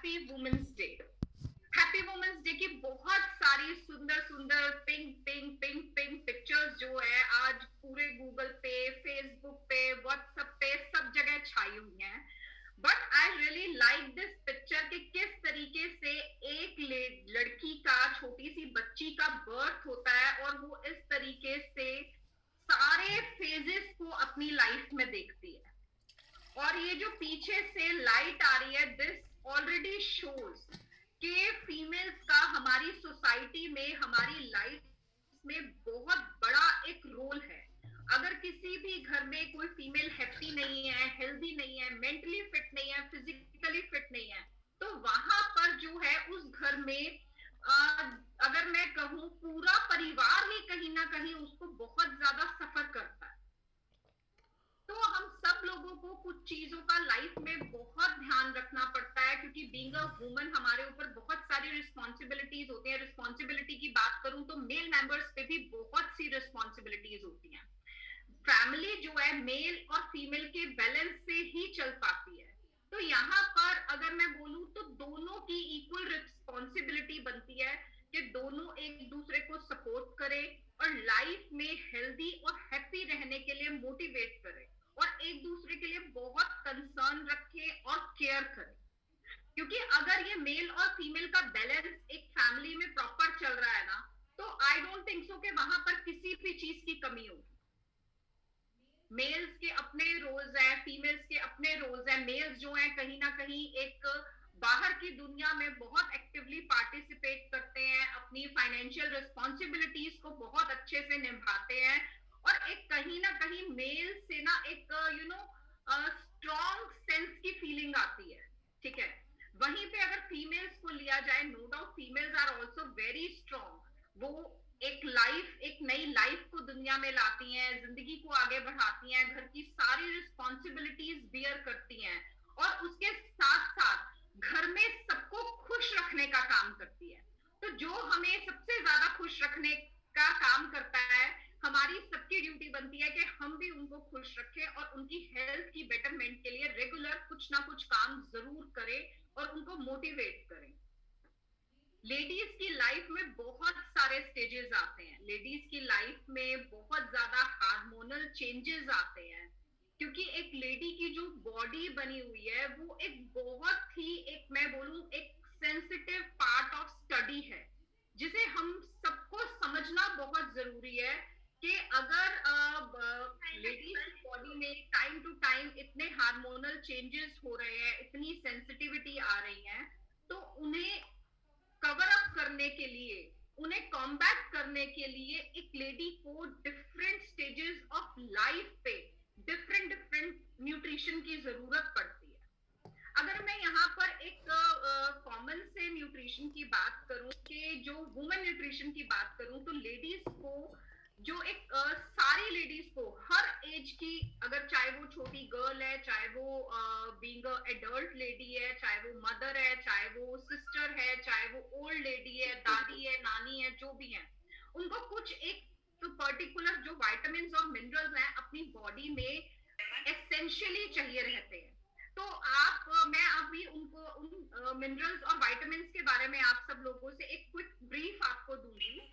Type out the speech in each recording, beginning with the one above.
Happy women's day. Happy women's day की बहुत सारी सुंदर सुंदर pink pink pink pink pictures जो है आज पूरे गूगल पे, फेसबुक पे, व्हाट्सएप पे सब जगह छाई हुई हैं। But I really like this picture कि किस तरीके से एक लड़की का, छोटी सी बच्ची का बर्थ होता है और वो इस तरीके से सारे फेजेस को अपनी लाइफ में देखती है। और ये जो पीछे से लाइट आ रही है, दिस ऑलरेडी शोज कि फीमेल्स का हमारी सोसाइटी में, हमारी लाइफ में बहुत बड़ा एक रोल है। अगर किसी भी घर में कोई फीमेल हैप्पी नहीं है, हेल्दी नहीं है, मेंटली फिट नहीं है, फिजिकली फिट नहीं है, तो वहां पर जो है उस घर में अगर मैं कहूं पूरा परिवार ही कहीं ना कहीं उसको बहुत ज्यादा सफर करता है। तो हम सब लोगों को कुछ चीजों का लाइफ में बहुत ध्यान रखना पड़ता है, क्योंकि बीइंग अ वुमन हमारे ऊपर बहुत सारी रिस्पॉन्सिबिलिटीज होती हैं। रिस्पॉन्सिबिलिटी की बात करूं तो मेल मेंबर्स पे भी बहुत सी रिस्पॉन्सिबिलिटीज होती हैं। फैमिली जो है मेल और फीमेल के बैलेंस से ही चल पाती है। तो यहाँ पर अगर मैं बोलूं तो दोनों की इक्वल रिस्पॉन्सिबिलिटी बनती है कि दोनों एक दूसरे को सपोर्ट करें और लाइफ में हेल्दी और हैप्पी रहने के लिए मोटिवेट करें और एक दूसरे के लिए बहुत कंसर्न रखें और केयर करें। क्योंकि अगर ये मेल और फीमेल का बैलेंस एक फैमिली में प्रॉपर चल रहा है ना, तो आई डोंट थिंक सो कि वहां पर किसी भी चीज की कमी होगी। मेल्स के अपने रोल्स हैं, फीमेल्स के अपने रोल्स हैं। मेल्स जो हैं कहीं ना कहीं एक बाहर की दुनिया में बहुत एक्टिवली पार्टिसिपेट करते हैं, अपनी फाइनेंशियल रिस्पॉन्सिबिलिटीज को बहुत अच्छे से निभाते हैं और एक कहीं ना कहीं मेल से ना एक स्ट्रॉन्ग सेंस की फीलिंग आती है। ठीक है, वहीं पे अगर फीमेल्स को लिया जाए, no doubt females are also very strong. वो एक लाइफ, एक नई लाइफ को दुनिया में लाती हैं, जिंदगी को आगे बढ़ाती हैं, घर की सारी रिस्पॉन्सिबिलिटीज बियर करती हैं और उसके साथ साथ घर में सबको खुश रखने का काम करती है। तो जो हमें सबसे ज्यादा खुश रखने का काम करता है, हमारी सबकी ड्यूटी बनती है कि हम भी उनको खुश रखें और उनकी हेल्थ की बेटरमेंट के लिए रेगुलर कुछ ना कुछ काम जरूर करें और उनको मोटिवेट करें। लेडीज की लाइफ में बहुत सारे स्टेजेस आते हैं। लेडीज की लाइफ में बहुत ज्यादा हार्मोनल चेंजेस आते हैं, क्योंकि एक लेडी की जो बॉडी बनी हुई है वो एक बहुत ही, एक मैं बोलूं, एक सेंसिटिव पार्ट ऑफ स्टडी है, जिसे हम सबको समझना बहुत जरूरी है कि अगर लेडीज की बॉडी में टाइम टू टाइम इतने हार्मोनल चेंजेस हो रहे हैं, इतनी सेंसिटिविटी आ रही है, तो उन्हें कवर अप करने के लिए, उन्हें कॉम्बैट करने के लिए एक लेडी को डिफरेंट स्टेजेस ऑफ लाइफ पे डिफरेंट डिफरेंट न्यूट्रिशन की जरूरत पड़ती है। अगर मैं यहाँ पर एक कॉमन से न्यूट्रिशन की बात करूं, कि जो वुमेन न्यूट्रिशन की बात करूं, तो लेडीज को जो एक सारी लेडीज को हर एज की, अगर चाहे वो छोटी गर्ल है, चाहे वो बीइंग एडल्ट लेडी है, चाहे वो मदर है, चाहे वो सिस्टर है, चाहे वो ओल्ड लेडी है, दादी है, नानी है, जो भी है, उनको कुछ एक तो पर्टिकुलर जो वाइटामिन और मिनरल्स हैं अपनी बॉडी में एसेंशियली चाहिए रहते हैं। तो मैं अभी उनको उन मिनरल्स और वाइटामिन के बारे में आप सब लोगों से एक क्विक ब्रीफ आपको दूंगी।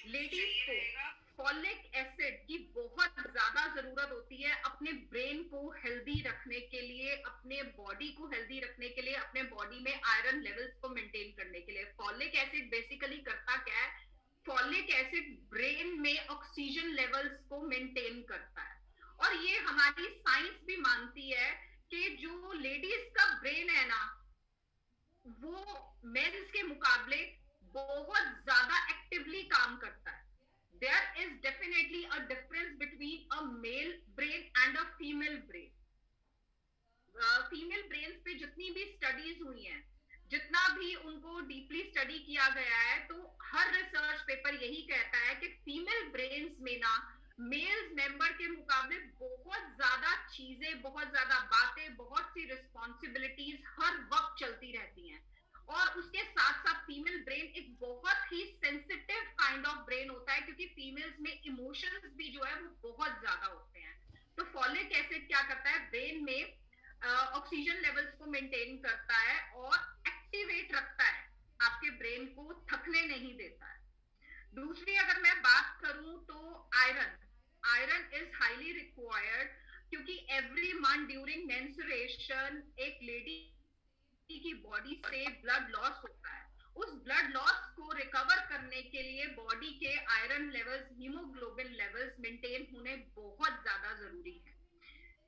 लेडीज को फॉलिक एसिड की बहुत ज्यादा जरूरत होती है अपने ब्रेन को हेल्दी रखने के लिए, अपने बॉडी को हेल्दी रखने के लिए, अपने बॉडी में आयरन लेवल्स को मेंटेन करने के लिए। फॉलिक एसिड बेसिकली करता क्या है? फॉलिक एसिड ब्रेन में ऑक्सीजन लेवल्स को मेंटेन करता है और ये हमारी साइंस भी मानती है कि जो लेडीज का ब्रेन है ना, वो मेंस के मुकाबले बहुत ज्यादा एक्टिवली काम करता है। There is definitely a difference between a male brain and a female brain. Female brain पे जितनी भी स्टडीज हुई हैं, जितना भी उनको डीपली स्टडी किया गया है, तो हर रिसर्च पेपर यही कहता है कि फीमेल ब्रेन्स में ना मेल्स मेंबर के मुकाबले बहुत ज्यादा चीजें, बहुत ज्यादा बातें, बहुत सी रिस्पॉन्सिबिलिटीज हर वक्त चलती रहती हैं। और उसके साथ साथ फीमेल ब्रेन एक बहुत ही सेंसिटिव काइंड ऑफ ब्रेन होता है, क्योंकि फीमेल्स में इमोशंस भी जो है वो बहुत ज्यादा होते हैं। तो फॉलिक एसिड क्या करता है? ब्रेन में ऑक्सीजन लेवल्स को मेंटेन करता है और आपके ब्रेन को थकने नहीं देता है। दूसरी अगर मैं बात करूं तो iron, iron is highly required, क्योंकि एवरी मंथ ड्यूरिंग मेंस्ट्रुएशन एक लेडी की बॉडी से ब्लड लॉस होता है। उस ब्लड लॉस को रिकवर करने के लिए बॉडी के iron levels, haemoglobin levels maintain होने बहुत ज्यादा जरूरी है।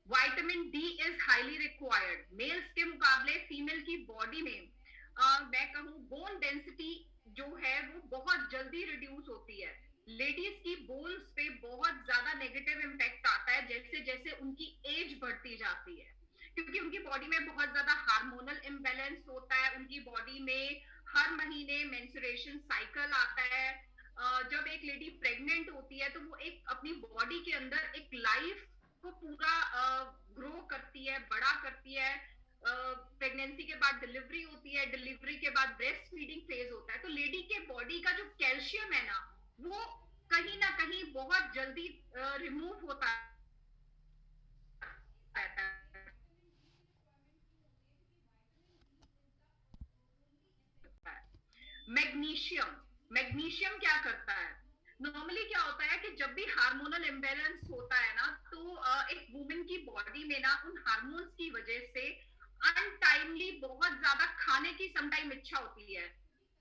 Vitamin D is highly required. Males के मुकाबले फीमेल की बॉडी में मैं कहूँ बोन डेंसिटी जो है वो बहुत जल्दी रिड्यूस होती है। लेडीज की बोन्स पे बहुत ज्यादा नेगेटिव इम्पैक्ट आता है जैसे जैसे उनकी एज बढ़ती जाती है, क्योंकि उनकी बॉडी में बहुत ज्यादा हार्मोनल इम्बैलेंस होता है। उनकी बॉडी में हर महीने मेंस्ट्रुएशन साइकिल आता है। जब एक लेडी प्रेग्नेंट होती है तो वो एक अपनी बॉडी के अंदर एक लाइफ को पूरा ग्रो करती है, बड़ा करती है। प्रेगनेंसी के बाद डिलीवरी होती है, डिलीवरी के बाद ब्रेस्ट फीडिंग फेज होता है। तो लेडी के बॉडी का जो कैल्शियम है ना, वो कहीं ना कहीं बहुत जल्दी रिमूव होता रहता है। मैग्नीशियम, मैग्नीशियम क्या करता है? नॉर्मली क्या होता है कि जब भी हार्मोनल इम्बैलेंस होता है ना, तो एक वुमेन की बॉडी में ना उन हार्मोन्स की वजह से अनटाइमली बहुत ज्यादा खाने की समटाइम इच्छा होती है,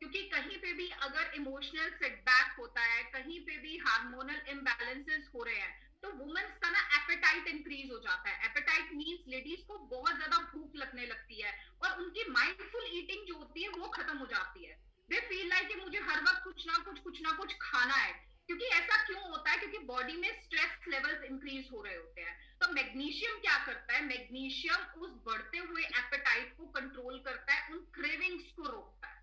क्योंकि कहीं पे भी अगर इमोशनल सेटबैक होता है, कहीं पे भी हार्मोनल इम्बैलेंसेस हो रहे हैं, तो वुमेन्स का ना एपेटाइट इंक्रीज हो जाता है। एपेटाइट मींस लेडीज को बहुत ज्यादा भूख लगने लगती है और उनकी माइंडफुल ईटिंग जो होती है वो खत्म हो जाती है। दे फील लाइक कि मुझे हर वक्त कुछ ना कुछ खाना है। क्योंकि ऐसा क्यों होता है? क्योंकि बॉडी में स्ट्रेस लेवल्स इंक्रीज हो रहे होते हैं। तो मैग्नीशियम क्या करता है? मैग्नीशियम उस बढ़ते हुए एपेटाइट को कंट्रोल करता है, उन क्रेविंग्स को रोकता है।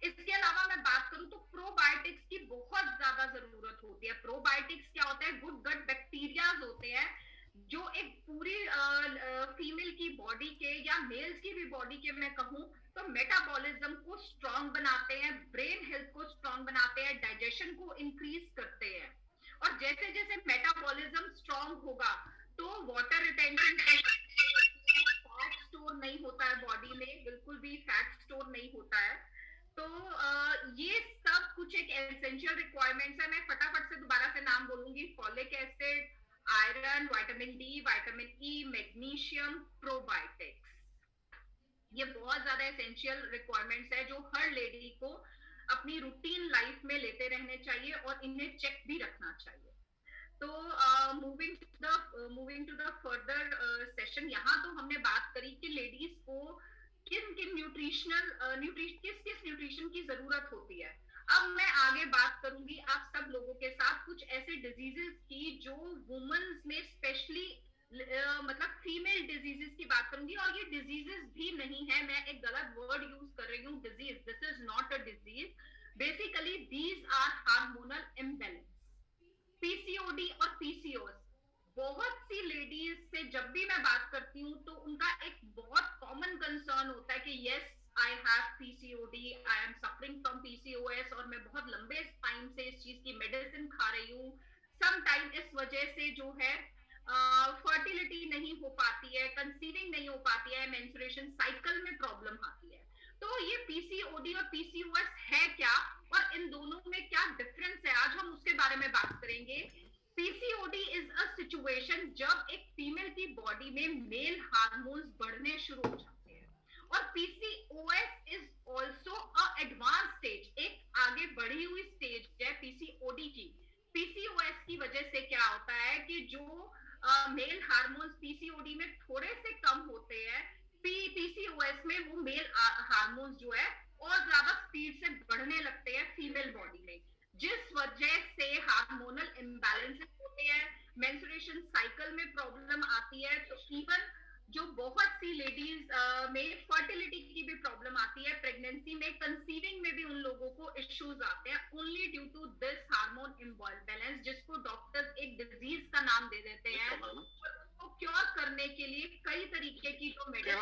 इसके अलावा मैं बात करूं तो प्रोबायोटिक्स की बहुत ज्यादा जरूरत होती है। प्रोबायोटिक्स क्या होता है? गुड गट बैक्टीरियाज होते हैं जो एक पूरी फीमेल की बॉडी के या मेल्स की भी बॉडी के मैं कहूं तो मेटाबॉलिज्म को स्ट्रांग बनाते हैं, ब्रेन हेल्थ को स्ट्रांग बनाते हैं, डाइजेशन को इंक्रीज करते हैं। और जैसे जैसे मेटाबॉलिज्म स्ट्रांग होगा तो वाटर रिटेंशन, फैट स्टोर नहीं होता है बॉडी में, बिल्कुल भी फैट स्टोर नहीं होता है। तो ये सब कुछ एक एसेंशियल रिक्वायरमेंट्स है। मैं फटाफट से दोबारा से नाम बोलूंगी: folic acid, iron, vitamin D, vitamin E, magnesium, probiotics. ये बहुत ज्यादा एसेंशियल रिक्वायरमेंट्स है जो हर लेडी को अपनी रूटीन लाइफ में लेते रहने चाहिए और इन्हें चेक भी रखना चाहिए। तो moving to the further session, यहाँ तो हमने बात करी कि लेडीज को किन किन किस किस न्यूट्रिशन की जरूरत होती है। अब मैं आगे बात करूंगी आप सब लोगों के साथ कुछ ऐसे डिजीजेस की जो वुमेन्स में स्पेशली मतलब फीमेल डिजीजेस की बात करूंगी। और ये डिजीजेस भी नहीं है, मैं एक गलत वर्ड यूज कर रही हूँ, disease. This is not a disease, basically these are hormonal imbalance. PCOD और पीसीओएस, बहुत सी लेडीज से जब भी मैं बात करती हूँ तो उनका एक बहुत कॉमन कंसर्न होता है कि yes I have PCOD, I am suffering from PCOS, और मैं बहुत लंबे टाइम से इस चीज की मेडिसिन खा रही हूँ। सम टाइम इस वजह से जो है फर्टिलिटी नहीं हो पाती है, कंसीविंग नहीं हो पाती है, मेंस्ट्रुएशन साइकिल में प्रॉब्लम आती है। तो ये पीसीओडी और पीसीओएस है क्या और इन दोनों में क्या डिफरेंस है, आज हम उसके बारे में बात करेंगे। पीसीओडी इज अ सिचुएशन जब एक फीमेल की बॉडी में मेल हार्मोन्स बढ़ने शुरू हो जाते हैं। और PCOS is also a advance stage, एक आगे बढ़ी हुई स्टेज है पीसीओडी की। पीसीओएस की वजह से क्या होता है कि जो मेल हार्मोन्स पीसीओडी में थोड़े से कम होते हैं, पीसीओएस में वो मेल हार्मोन्स जो है और ज्यादा स्पीड से बढ़ने लगते हैं फीमेल बॉडी में, जिस वजह से हार्मोनल इम्बैलेंसेस होते हैं, मेंस्ट्रुएशन साइकिल में प्रॉब्लम आती है। तो इवन जो बहुत सी लेडीज में फर्टिलिटी की भी प्रॉब्लम आती है, प्रेगनेंसी में, कंसीविंग में भी उन लोगों को इश्यूज आते हैं only due to this hormone imbalance, जिसको डॉक्टर्स एक डिजीज का नाम दे देते हैं। तो क्योर करने के लिए कई तरीके की जो medicine.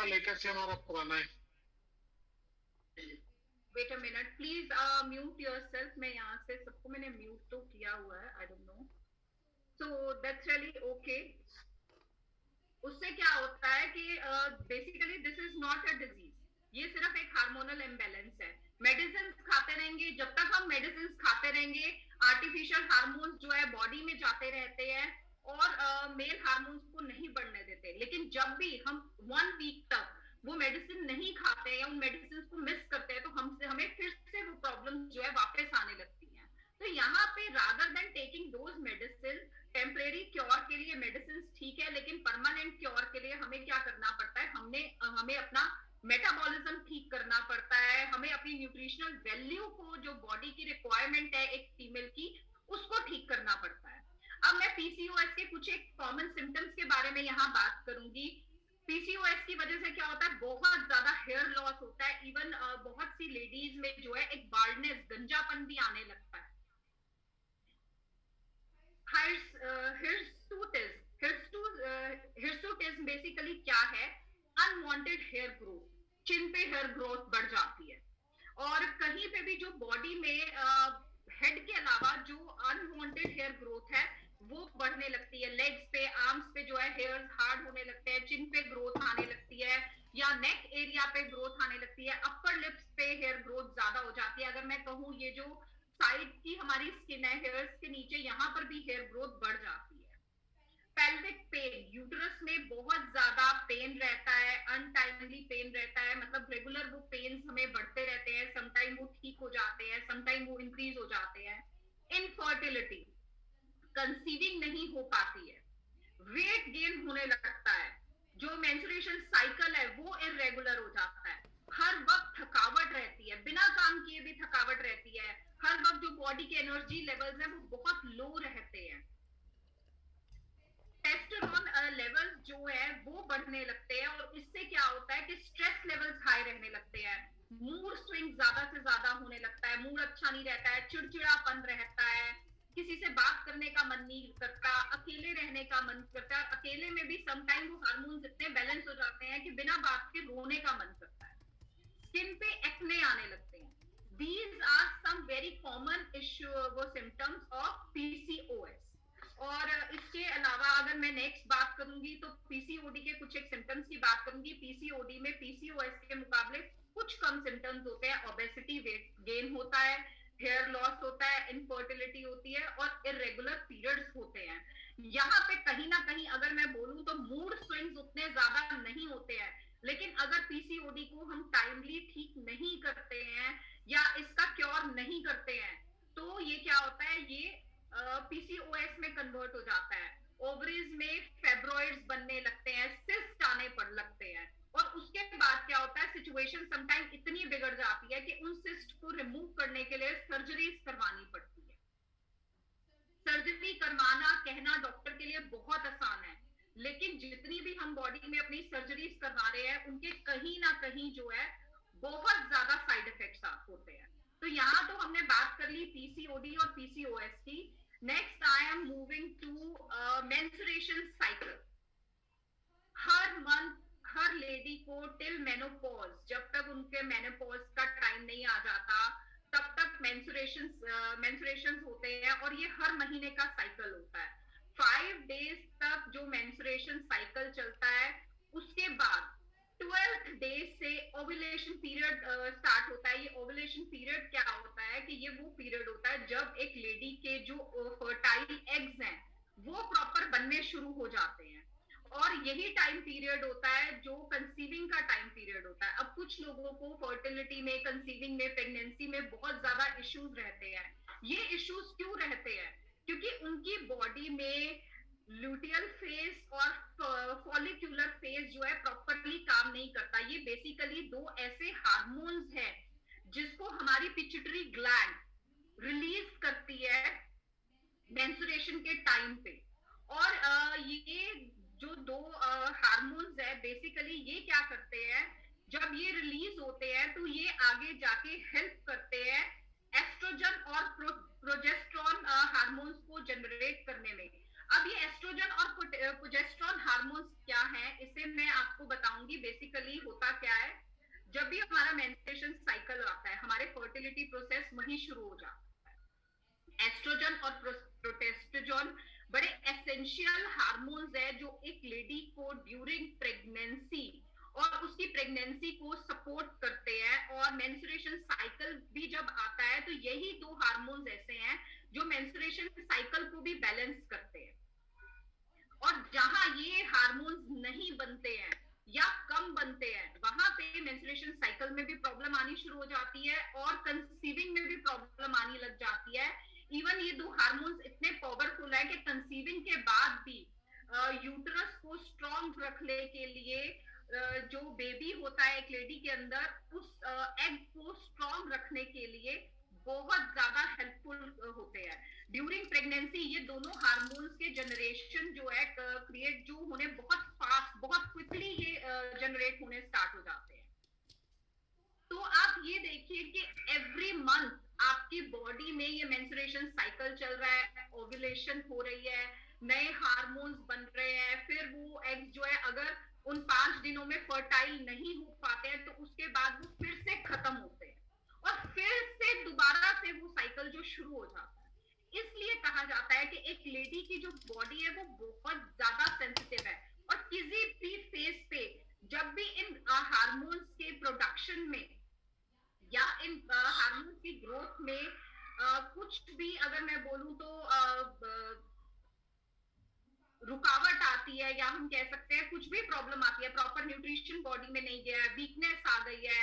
Wait a minute please, mute yourself. मैं यहाँ से सबको मैंने म्यूट तो किया हुआ है, I don't know, so that's really okay. उससे क्या होता है कि basically this is not a disease, ये सिर्फ एक हार्मोनल इम्बैलेंस है। मेडिसिन खाते रहेंगे, जब तक हम मेडिसिन खाते रहेंगे आर्टिफिशियल हार्मोन्स जो है बॉडी में जाते रहते हैं और मेल हार्मोन्स को नहीं बढ़ने देते। लेकिन जब भी हम 1 वीक तक वो मेडिसिन नहीं खाते या उन मेडिसिन को मिस करते हैं तो हमसे हमें फिर से वो प्रॉब्लम जो है वापस आने लगती है। तो यहाँ पे rather than taking those medicine, temporary cure के लिए मेडिसिन ठीक है, लेकिन परमानेंट क्योर के लिए हमें क्या करना पड़ता है, हमें अपना मेटाबॉलिज्म ठीक करना पड़ता है, हमें अपनी न्यूट्रिशनल वैल्यू को, जो बॉडी की रिक्वायरमेंट है एक फीमेल की, उसको ठीक करना पड़ता है। अब मैं पीसीओएस के कुछ एक कॉमन सिम्टम्स के बारे में यहाँ बात करूंगी। पीसीओएस की वजह से क्या होता है, बहुत ज्यादा हेयर लॉस होता है। इवन बहुत सी लेडीज में जो है एक बाल्डनेस, गंजापन भी आने लगता है। हिर्सुटिज्म बेसिकली क्या है, अनवांटेड हेयर ग्रोथ, चिन पे हेयर ग्रोथ बढ़ जाती है। और कहीं पे भी जो बॉडी में हेड के अलावा जो अनवांटेड हेयर ग्रोथ है वो बढ़ने लगती है। लेग्स पे, आर्म्स पे जो है हेयर्स हार्ड होने लगते हैं, चिन पे ग्रोथ आने लगती है या नेक एरिया पे ग्रोथ आने लगती है, अपर लिप्स पे हेयर ग्रोथ ज्यादा हो जाती है। अगर मैं कहूँ ये जो साइड की हमारी स्किन है, हेयर्स के नीचे, यहाँ पर भी हेयर ग्रोथ बढ़ जाती है। पेल्विक पेन, यूट्रस में बहुत ज्यादा पेन रहता है, अनटाइमली पेन रहता है, मतलब रेगुलर वो पेन हमें बढ़ते रहते हैं, समटाइम वो ठीक हो जाते हैं, समटाइम वो इंक्रीज हो जाते हैं। इनफर्टिलिटी, कंसीविंग नहीं हो पाती है। वेट गेन होने लगता है, जो मेंस्ट्रुएशन साइकिल है वो इरेगुलर हो जाता है। हर वक्त थकावट रहती है, बिना काम किए भी थकावट रहती है। हर वक्त जो बॉडी के एनर्जी लेवल्स हैं वो बहुत लो रहते हैं। टेस्टोस्टेरोन लेवल्स जो है वो बढ़ने लगते हैं और इससे क्या होता है कि स्ट्रेस लेवल्स हाई रहने लगते हैं, मूड स्विंग ज्यादा से ज्यादा होने लगता है, मूड अच्छा नहीं रहता है, चिड़चिड़ापन रहता है, किसी से बात करने का मन नहीं करता, अकेले रहने का मन करता है। अकेले में भी समटाइम वो हार्मोन्स इतने बैलेंस हो जाते हैं कि बिना बात के रोने का मन करता है। स्किन पे एक्ने आने लगते हैं। These are some very common issue, वो सिम्टम्स ऑफ पीसीओएस। और इसके अलावा अगर मैं नेक्स्ट बात करूंगी तो पीसीओडी के कुछ एक सिम्टम्स की बात करूंगी। पीसीओडी में पीसीओएस के मुकाबले कुछ कम सिम्टम्स होते हैं। ओबेसिटी, वेट गेन होता है, हेयर लॉस होता है, इनफर्टिलिटी होती है और इरेगुलर पीरियड्स होते हैं। यहाँ पे कहीं ना कहीं अगर मैं बोलूं तो मूड स्विंग्स उतने ज्यादा नहीं होते हैं, लेकिन अगर पीसीओडी को हम टाइमली ठीक नहीं करते हैं या इसका क्योर नहीं करते हैं तो ये क्या होता है, ये पीसीओएस में कन्वर्ट हो जाता है। ओवरीज में फेब्रॉइड्स बनने लगते हैं, सिस्ट आने पड़ लगते हैं और उसके बाद क्या होता है, सिचुएशन समटाइम इतनी बिगड़ जाती है कि उन सिस्ट को रिमूव करने के लिए सर्जरीज करवानी पड़ती है। सर्जरी करवाना कहना डॉक्टर के लिए बहुत आसान है, लेकिन जितनी भी हम बॉडी में अपनी सर्जरीज करवा रहे हैं उनके कहीं ना कहीं जो है बहुत ज्यादा साइड इफेक्ट्स होते हैं। तो यहाँ तो हमने बात कर ली पीसीओडी और पीसीओएस की। Next I am moving to menstruation cycle. हर मंथ हर लेडी को टिल मेनोपॉज, जब तक उनके मेनोपॉज का टाइम नहीं आ जाता तब तक मेंस्ट्रुएशंस होते हैं और ये हर महीने का साइकिल होता है। 5 डेज तक जो मेंस्ट्रुएशन साइकिल चलता है, उसके बाद 12th डे से ओव्यूलेशन पीरियड स्टार्ट होता है। ये ओव्यूलेशन पीरियड क्या होता है कि ये वो पीरियड होता है जब एक लेडी के जो फर्टाइल एग्स हैं वो प्रॉपर बनने शुरू हो जाते हैं और यही टाइम पीरियड होता है जो कंसीविंग का टाइम पीरियड होता है। अब कुछ लोगों को फर्टिलिटी में, कंसीविंग में, प्रेगनेंसी में बहुत ज्यादा इश्यूज रहते हैं। ये इश्यूज क्यों रहते हैं, क्योंकि उनकी बॉडी में लुटियल फेज और फॉलिक्यूलर फेज जो है प्रॉपरली काम नहीं करता। ये बेसिकली दो ऐसे हार्मोन्स हैं जिसको हमारी पिट्यूटरी ग्लैंड रिलीज करती है मेंस्ट्रुएशन के टाइम पे। और ये जो दो हार्मोन्स है बेसिकली ये क्या करते हैं, जब ये रिलीज होते हैं तो ये आगे जाके हेल्प करते हैं एस्ट्रोजन और प्रोजेस्टेरॉन हार्मोन्स को जनरेट करने में। अब ये एस्ट्रोजन और प्रोजेस्टेरॉन हार्मोन्स क्या है इसे मैं आपको बताऊंगी। बेसिकली होता क्या है, जब भी हमारा मेंस्ट्रुएशन साइकिल आता है हमारे फर्टिलिटी प्रोसेस वहीं शुरू हो जाता है। एस्ट्रोजन और प्रोजेस्टेरॉन बड़े एसेंशियल हार्मोन्स है जो एक लेडी को ड्यूरिंग प्रेगनेंसी और उसकी प्रेगनेंसी को सपोर्ट करते हैं और मेंस्ट्रुएशन साइकिल जाता है, तो यही दो हार्मोन्स ऐसे हैं जो मेंस्ट्रुएशन साइकिल को भी बैलेंस करते हैं। और जहां ये हार्मोन्स नहीं बनते हैं या कम बनते हैं, वहां पे मेंस्ट्रुएशन साइकिल में भी प्रॉब्लम आनी शुरू हो जाती है और कंसीविंग में भी प्रॉब्लम आने लग जाती है। इवन ये दो हार्मोन्स इतने पावरफुल है कि कंसीविंग के बाद भी यूट्रस को स्ट्रॉन्ग रखने के लिए जो बेबी होता है एक लेडी के अंदर, उस एग को स्ट्रॉन्ग रखने के लिए बहुत ज्यादा हेल्पफुल होते हैं। ड्यूरिंग प्रेगनेंसी ये दोनों हार्मोन्स के जनरेशन जो है क्रिएट जो होने बहुत फास्ट, बहुत क्विकली ये जनरेट होने स्टार्ट हो जाते हैं। तो आप ये देखिए कि एवरी मंथ आपकी बॉडी में ये मेंस्ट्रुएशन साइकिल चल रहा है, ओव्यूलेशन हो रही है, नए हार्मोन्स बन रहे हैं, फिर वो एग्स जो है अगर उन 5 दिनों में फर्टाइल नहीं हो पाते हैं तो उसके बाद वो फिर से खत्म होते हैं और फिर से दोबारा से वो साइकिल जो शुरू हो जाता है। इसलिए कहा जाता है कि एक लेडी की जो बॉडी है वो बहुत ज्यादा सेंसिटिव है और किसी भी फेज पे जब भी इन हार्मोन्स के प्रोडक्शन में या इन हार्मोन्स की ग्रोथ में कुछ भी अगर मैं बोलूं तो रुकावट आती है या हम कह सकते हैं कुछ भी प्रॉब्लम आती है, प्रॉपर न्यूट्रिशन बॉडी में नहीं गया है, वीकनेस आ गई है,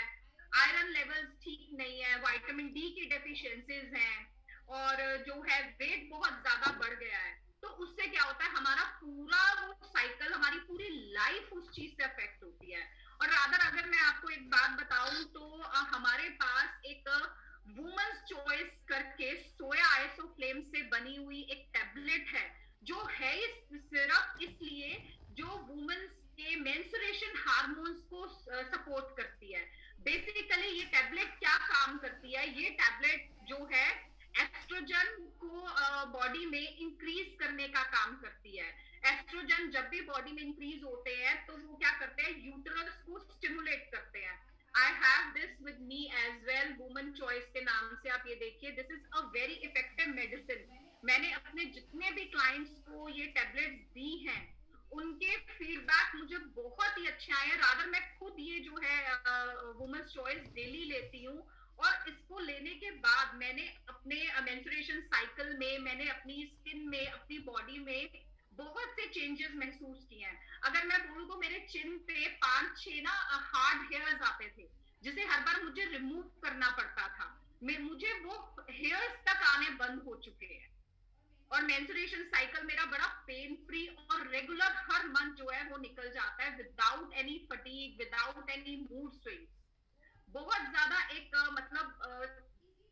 आयरन लेवल्स ठीक नहीं है, विटामिन डी की डेफिशिएंसीज हैं और जो है वेट बहुत ज्यादा बढ़ गया है, तो उससे क्या होता है हमारा पूरा वो साइकिल, हमारी पूरी लाइफ उस चीज से अफेक्ट होती है। और रादर अगर मैं आपको एक बात बताऊं तो हमारे पास एक वुमेन्स चॉइस करके सोया आइसोफ्लेम से बनी हुई एक टैबलेट है जो है सिर्फ इसलिए जो वुमेन्स के मेंस्ट्रुएशन हार्मोन्स को सपोर्ट करती है। बेसिकली ये टैबलेट क्या काम करती है, ये टैबलेट जो है एस्ट्रोजन को बॉडी में इंक्रीज करने का काम करती है। एस्ट्रोजन जब भी बॉडी में इंक्रीज होते हैं तो वो क्या करते हैं, यूट्रस को स्टिमुलेट करते हैं। I have this with me as well, woman choice के नाम से आप ये देखिए, this is a very effective medicine. मैंने अपने जितने भी क्लाइंट्स को ये टैबलेट्स दी हैं उनके फीडबैक मुझे बहुत ही अच्छे आए। रादर मैं खुद ये जो है वुमेन्स चॉइस डेली लेती हूँ और इसको लेने के बाद मैंने अपने मेंस्ट्रुएशन साइकिल में, मैंने अपनी स्किन में, अपनी बॉडी में बहुत से चेंजेस महसूस किए हैं। अगर मैं बोलूं तो मेरे चिन पे 5-6 ना हार्ड हेयर्स आते थे जिसे हर बार मुझे रिमूव करना पड़ता था, मुझे वो हेयर्स तक आने बंद हो चुके हैं और मेंस्ट्रुएशन साइकिल मेरा बड़ा पेन फ्री और रेगुलर हर मंथ जो है वो निकल जाता है without any fatigue, without any mood swings. बहुत ज्यादा एक मतलब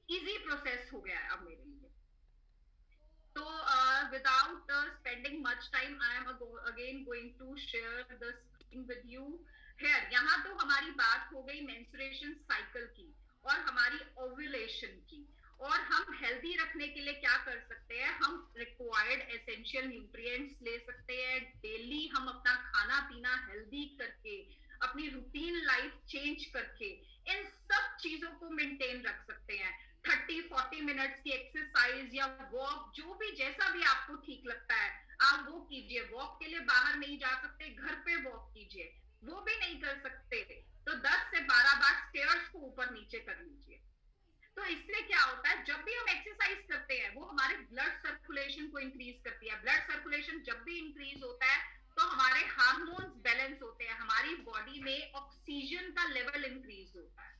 इजी प्रोसेस हो गया है अब मेरे लिए। तो without spending much time, I am again going to share the screen with you here. यहाँ तो हमारी बात हो गई मेंस्ट्रुएशन साइकिल की और हमारी ओव्यूलेशन की, और हम हेल्दी रखने के लिए क्या कर सकते हैं, हम रिक्वायर्ड एसेंशियल न्यूट्रिएंट्स ले सकते हैं। डेली हम अपना खाना पीना हेल्दी करके, अपनी रूटीन लाइफ चेंज करके इन सब चीजों को मेंटेन रख सकते हैं। 30-40 मिनट्स की एक्सरसाइज या वॉक, जो भी जैसा भी आपको ठीक लगता है आप वो कीजिए। वॉक के लिए बाहर नहीं जा सकते, घर पे वॉक कीजिए। वो भी नहीं कर सकते तो 10 से 12 बार स्टेयर्स को ऊपर नीचे कर लीजिए। तो इससे क्या होता है, जब भी हम एक्सरसाइज करते हैं वो हमारे ब्लड सर्कुलेशन को इंक्रीज करती है। ब्लड सर्कुलेशन जब भी इंक्रीज होता है तो हमारे हार्मोन्स बैलेंस होते हैं, हमारी बॉडी में ऑक्सीजन का लेवल इंक्रीज होता है।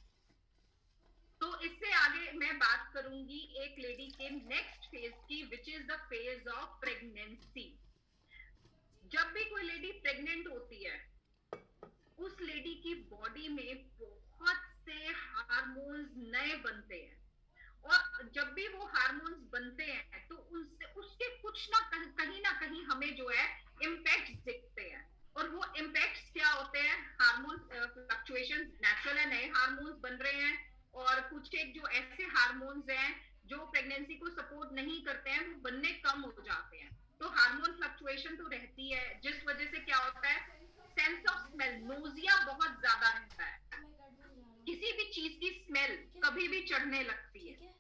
तो इससे आगे मैं बात करूंगी एक लेडी के नेक्स्ट फेज की, which is the phase of pregnancy. जब भी कोई लेडी प्रेग्नेंट होती है उस लेडी की बॉडी में बहुत से हार्मोन्स नए बनते हैं और जब भी वो हार्मोन्स बनते हैं तो उनसे उसके कुछ ना कहीं हमें जो है इम्पैक्ट दिखते हैं। और वो इम्पैक्ट्स क्या होते हैं, हार्मोन फ्लक्चुएशन, नेचुरल है नए हार्मोन्स बन रहे हैं और कुछ एक जो ऐसे हार्मोन्स हैं जो प्रेगनेंसी को सपोर्ट नहीं करते हैं वो बनने कम हो जाते हैं। तो हार्मोन फ्लक्चुएशन तो रहती है जिस वजह से क्या होता है, सेंस ऑफ स्मेल, नोजिया बहुत ज्यादा रहता है, किसी भी चीज की स्मेल कभी भी चढ़ने लगती है,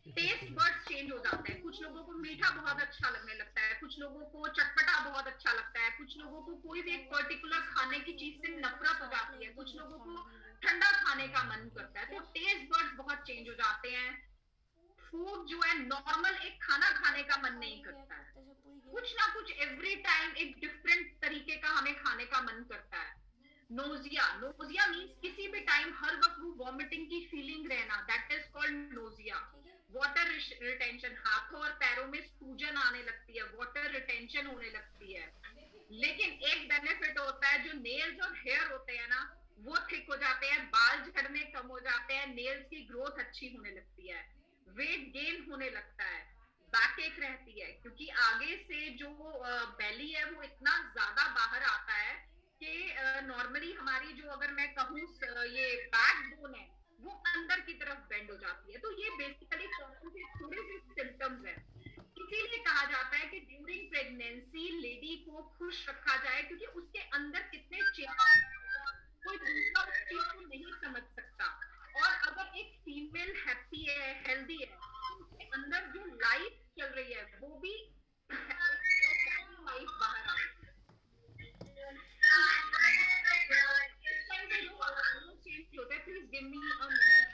टेस्ट बर्ड्स चेंज हो जाते हैं। कुछ लोगों को मीठा बहुत अच्छा लगने लगता है, कुछ लोगों को चटपटा बहुत अच्छा लगता है, कुछ लोगों को कोई भी एक पर्टिकुलर खाने की चीज से नफरत हो जाती है, कुछ लोगों को ठंडा खाने का मन करता है, तो टेस्ट बर्ड्स बहुत चेंज हो जाते हैं। फूड जो है नॉर्मल एक खाना खाने का मन नहीं करता है, कुछ ना कुछ एवरी टाइम एक डिफरेंट तरीके का हमें खाने का मन करता है। नोजिया, नोजिया मीन्स किसी भी टाइम हर वक्त वो वॉमिटिंग की फीलिंग रहना, that is called nausea. Water retention, हाथों और पैरों में सूजन आने लगती है, वाटर रिटेंशन होने लगती है। लेकिन एक बेनिफिट होता है, जो नेल्स और हेयर होते हैं ना वो थिक हो जाते हैं, बाल झड़ने कम हो जाते हैं, नेल्स की ग्रोथ अच्छी होने लगती है, वेट गेन होने लगता है, बैक एक रहती है क्योंकि आगे से जो बेली है वो इतना ज्यादा बाहर आता है कि नॉर्मली हमारी जो, अगर मैं कहूँ ये बैक बोन है वो अंदर की तरफ बेंड हो जाती है। तो ये बेसिकली थोड़े से सिम्टम्स है। इसीलिए कहा जाता है कि ड्यूरिंग प्रेगनेंसी लेडी को खुश रखा जाए, क्योंकि उसके अंदर कितने कोई दूसरा उस चीज को नहीं समझ सकता। और अगर एक फीमेल हैप्पी है, हेल्दी है, तो उसके अंदर जो लाइफ चल रही है वो भी लाइफ बाहर आए। चेंज होता है, please give me a minute,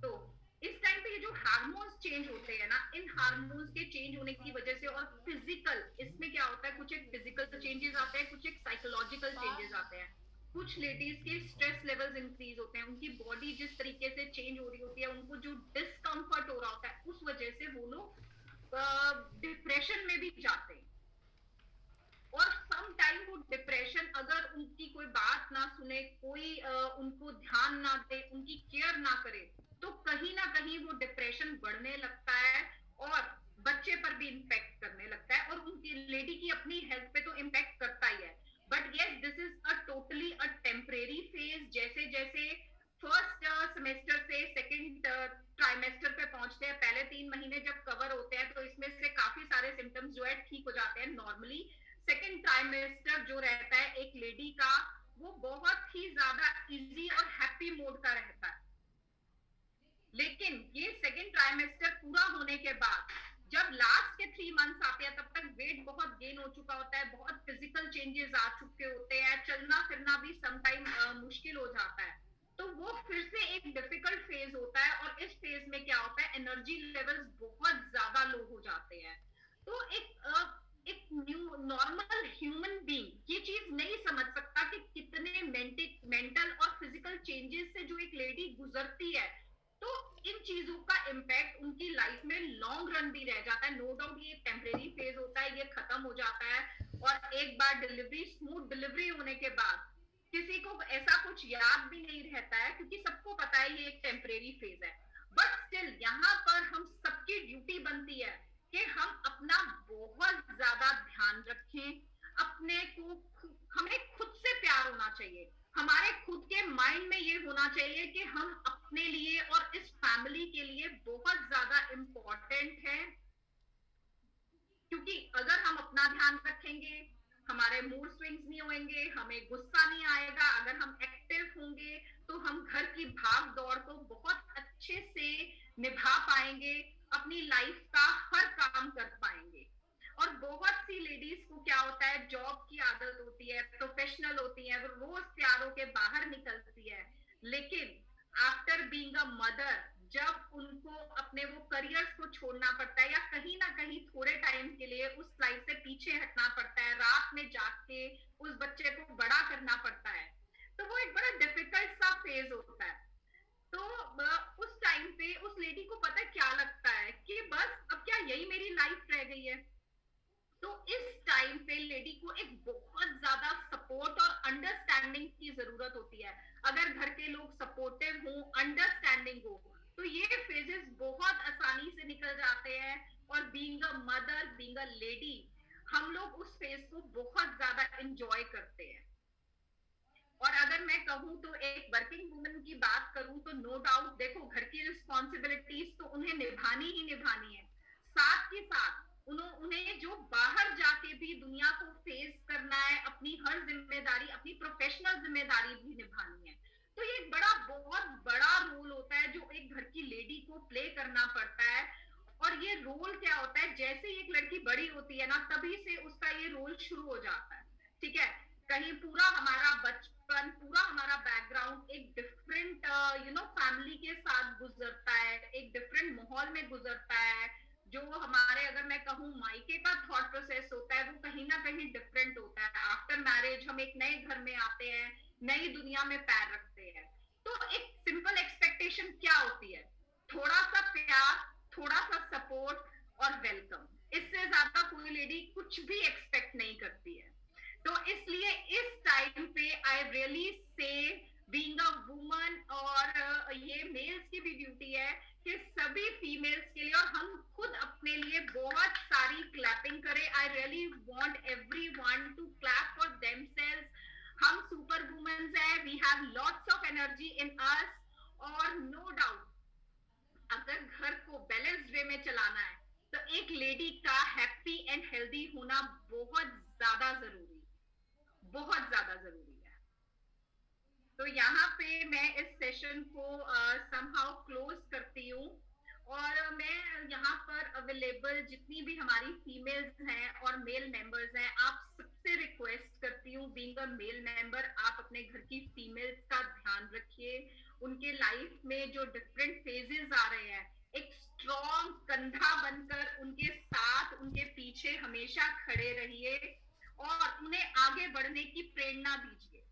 तो इस टाइम पे ये जो हार्मोन्स चेंज होते हैं ना, इन हार्मोन्स के चेंज होने की वजह से, और फिजिकल, इसमें क्या होता है, कुछ एक फिजिकल चेंजेस आते हैं, कुछ एक साइकोलॉजिकल चेंजेस आते हैं। कुछ लेडीज के स्ट्रेस लेवल्स इंक्रीज होते हैं, उनकी बॉडी जिस तरीके से चेंज हो रही होती है, उनको जो डिस्कम्फर्ट हो रहा होता है, उस वजह से वो लोग डिप्रेशन में भी जाते हैं। और सम टाइम वो डिप्रेशन, अगर उनकी कोई बात ना सुने, कोई उनको ध्यान ना दे, उनकी केयर ना करे, तो कहीं ना कहीं वो डिप्रेशन बढ़ने लगता है और बच्चे पर भी इम्पैक्ट करने लगता है, और उनकी लेडी की अपनी हेल्थ पे तो इम्पैक्ट करता ही है। But yes, this is a totally a temporary phase. जैसे जैसे फर्स्ट सेमेस्टर से सेकंड ट्राइमेस्टर पे पहुंचते हैं, पहले 3 महीने जब कवर होते हैं तो इसमें से काफी सारे सिम्टम्स जो है ठीक हो जाते हैं नॉर्मली। सेकंड ट्राइमेस्टर जो रहता है एक लेडी का, वो बहुत ही ज्यादा इजी और हैप्पी मोड का रहता है। लेकिन ये सेकंड ट्राइमेस्टर पूरा होने के बाद जब लास्ट के 3 मंथ्स आते हैं, तब तक वेट बहुत गेन हो चुका होता है, बहुत फिजिकल चेंजेस आ चुके होते हैं, चलना फिरना भी समटाइम मुश्किल हो जाता है। तो वो फिर से एक डिफिकल्ट फेज होता है, और इस फेज में क्या होता है, एनर्जी लेवल्स बहुत ज्यादा लो हो जाते हैं। तो एक न्यू नॉर्मल ह्यूमन बीइंग ये चीज नहीं समझ सकता कि कितने मेंटल और फिजिकल चेंजेस से जो एक लेडी गुजरती है, तो इन चीजों का इम्पैक्ट उनकी लाइफ में लॉन्ग रन भी रह जाता है। नो डाउट ये टेम्परेरी फेज होता है, ये खत्म हो जाता है, और एक बार डिलीवरी, स्मूथ डिलीवरी होने के बाद किसी को ऐसा कुछ याद भी नहीं रहता है, क्योंकि सबको पता है ये एक टेम्परेरी फेज है। बट स्टिल यहाँ पर हम सबकी ड्यूटी बनती है कि हम अपना बहुत ज्यादा ध्यान रखें, अपने को, हमें खुद से प्यार होना चाहिए, हमारे खुद के माइंड में ये होना चाहिए कि हम अपने लिए और इस फैमिली के लिए बहुत ज्यादा इंपॉर्टेंट है। क्योंकि अगर हम अपना ध्यान रखेंगे, हमारे मूड स्विंग्स नहीं होंगे, हमें गुस्सा नहीं आएगा, अगर हम एक्टिव होंगे तो हम घर की भाग दौड़ को बहुत अच्छे से निभा पाएंगे, अपनी लाइफ का हर काम कर पाएंगे। और बहुत सी लेडीज को क्या होता है, जॉब की आदत होती है, प्रोफेशनल होती है, वो रोज प्यारों के बाहर निकलती है, लेकिन आफ्टर बीइंग अ मदर जब उनको अपने वो करियर्स को छोड़ना पड़ता है, या कहीं ना कहीं थोड़े टाइम के लिए उस लाइफ से पीछे हटना पड़ता है, रात में जाग के उस बच्चे को बड़ा करना पड़ता है, तो वो एक बड़ा डिफिकल्ट सा फेज होता है। तो उस टाइम पे उस लेडी को पता क्या लगता है कि बस अब क्या यही मेरी लाइफ रह गई है। तो इस टाइम पे लेडी को एक बहुत ज्यादा सपोर्ट और अंडरस्टैंडिंग की जरूरत होती है। अगर घर के लोग सपोर्टिव हो, अंडरस्टैंडिंग हो, तो ये फेजेस बहुत आसानी से निकल जाते हैं। और being a mother, being a lady, हम लोग उस फेज को बहुत ज्यादा एंजॉय करते हैं। और अगर मैं कहूँ तो एक वर्किंग वुमन की बात करूं तो नो डाउट, देखो घर की रिस्पॉन्सिबिलिटीज तो उन्हें निभानी ही निभानी है, साथ ही साथ उन्हें जो बाहर जाके भी दुनिया को फेस करना है, अपनी हर जिम्मेदारी, अपनी प्रोफेशनल जिम्मेदारी भी निभानी है। तो ये एक बड़ा, बहुत बड़ा रोल होता है जो एक घर की लेडी को प्ले करना पड़ता है। और ये रोल क्या होता है, जैसे ही एक लड़की बड़ी होती है ना, तभी से उसका ये रोल शुरू हो जाता है। ठीक है, कहीं पूरा हमारा बचपन, पूरा हमारा बैकग्राउंड एक डिफरेंट फैमिली के साथ गुजरता है, एक डिफरेंट माहौल में गुजरता है। जो हमारे, अगर मैं कहूँ, मायके का थॉट प्रोसेस होता है, वो कहीं ना कहीं डिफरेंट होता है। आफ्टर मैरिज हम एक नए घर में आते हैं, नई दुनिया में पैर रखते हैं। तो एक सिंपल एक्सपेक्टेशन क्या होती है? थोड़ा सा प्यार, थोड़ा सा सपोर्ट और वेलकम। इससे ज्यादा कोई लेडी कुछ भी एक्सपेक्ट नहीं करती है। तो इसलिए इस टाइम पे I really say, being a woman, और ये मेल्स की भी ड्यूटी है कि सभी फीमेल्स के लिए, और हम खुद अपने लिए बहुत सारी क्लैपिंग करें। I really want everyone to clap for themselves. हम सुपर वुमेन्स हैं, we have lots of energy in us. और नो डाउट, अगर घर को बैलेंस्ड वे में चलाना है तो एक लेडी का हैप्पी एंड हेल्दी होना बहुत ज्यादा जरूरी, बहुत ज्यादा जरूरी है। तो यहाँ पे मैं इस सेशन को समहाउ क्लोज करती हूँ। और मैं यहाँ पर अवेलेबल जितनी भी हमारी फीमेल्स हैं और मेल मेंबर्स हैं, आप सबसे रिक्वेस्ट करती हूँ, बीइंग अ मेल मेंबर, आप अपने घर की फीमेल्स का ध्यान रखिए। उनके लाइफ में जो डिफरेंट फेजेस आ रहे हैं, एक स्ट्रॉन्ग कंधा बनकर उनके साथ, उनके पीछे हमेशा खड़े रहिए और उन्हें आगे बढ़ने की प्रेरणा दीजिए।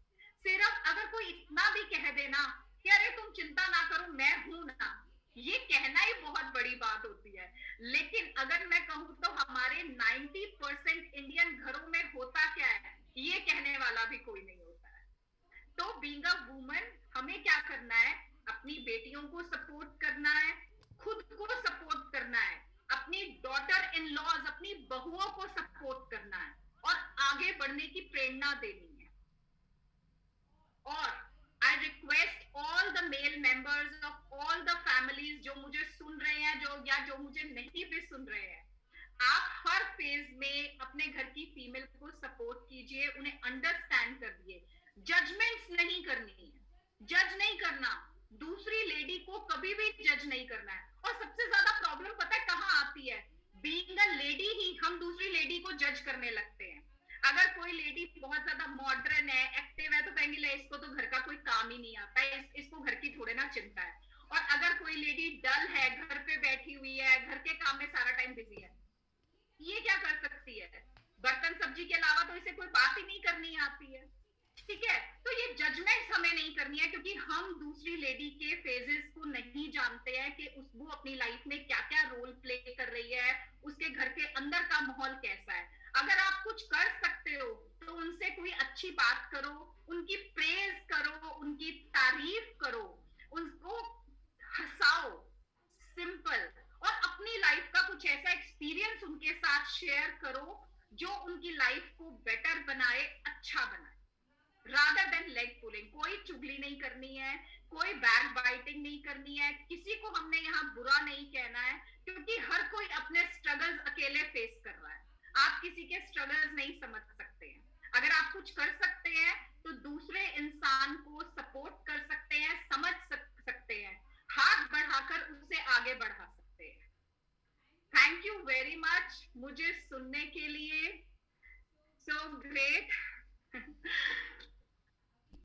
सिर्फ अगर कोई इतना भी कह देना कि अरे तुम चिंता ना करो, मैं हूं ना, ये कहना ही बहुत बड़ी बात होती है। लेकिन अगर मैं कहूं तो हमारे 90% इंडियन घरों में होता क्या है, ये कहने वाला भी कोई नहीं होता है। तो बीइंग अ वुमन, हमें क्या करना है? अपनी बेटियों को सपोर्ट करना है, खुद को सपोर्ट करना है, अपनी डॉटर इन लॉज, अपनी बहुओं को सपोर्ट करना है और आगे बढ़ने की प्रेरणा देनी है। और I request all the male members of all the families जो मुझे सुन रहे हैं, जो मुझे नहीं भी सुन रहे हैं, आप हर फेज में अपने घर की फीमेल को सपोर्ट कीजिए, उन्हें अंडरस्टैंड करिए। जजमेंट्स नहीं करनी है, जज नहीं करना, दूसरी लेडी को कभी भी जज नहीं करना है। और सबसे ज्यादा प्रॉब्लम पता है कहां आती है? बीइंग अ लेडी ही हम दूसरी लेडी को जज करने लगते हैं। अगर कोई लेडी बहुत ज्यादा मॉडर्न है, एक्टिव है, तो कहेंगे ले इसको तो घर का कोई काम ही नहीं आता है, इसको घर की थोड़े ना चिंता है। और अगर कोई लेडी डल है, घर पे बैठी हुई है, घर के काम में सारा टाइम बिजी है, ये क्या कर सकती है? बर्तन सब्जी के अलावा तो इसे कोई बात ही नहीं करनी आती है। ठीक है, तो ये जजमेंट्स हमें नहीं करनी है, क्योंकि हम दूसरी लेडी के फेजेस को नहीं जानते हैं कि वो अपनी लाइफ में क्या क्या रोल प्ले कर रही है, उसके घर के अंदर का माहौल कैसा है। अगर आप कुछ कर सकते हो तो उनसे कोई अच्छी बात करो, उनकी प्रेज करो, उनकी तारीफ करो, उनको हंसाओ, सिंपल। और अपनी लाइफ का कुछ ऐसा एक्सपीरियंस उनके साथ शेयर करो जो उनकी लाइफ को बेटर बनाए, अच्छा बनाए, रादर देन लेग पुलिंग। कोई चुगली नहीं करनी है, कोई बैक बाइटिंग नहीं करनी है, किसी को हमने यहाँ बुरा नहीं कहना है, क्योंकि हर कोई अपने स्ट्रगल्स अकेले फेस कर रहा है। आप किसी के स्ट्रगल्स नहीं समझ सकते हैं। अगर आप कुछ कर सकते हैं तो दूसरे इंसान को सपोर्ट कर सकते हैं, समझ सकते हैं, हाथ बढ़ाकर उसे आगे बढ़ा सकते हैं। थैंक यू वेरी मच मुझे सुनने के लिए। So great.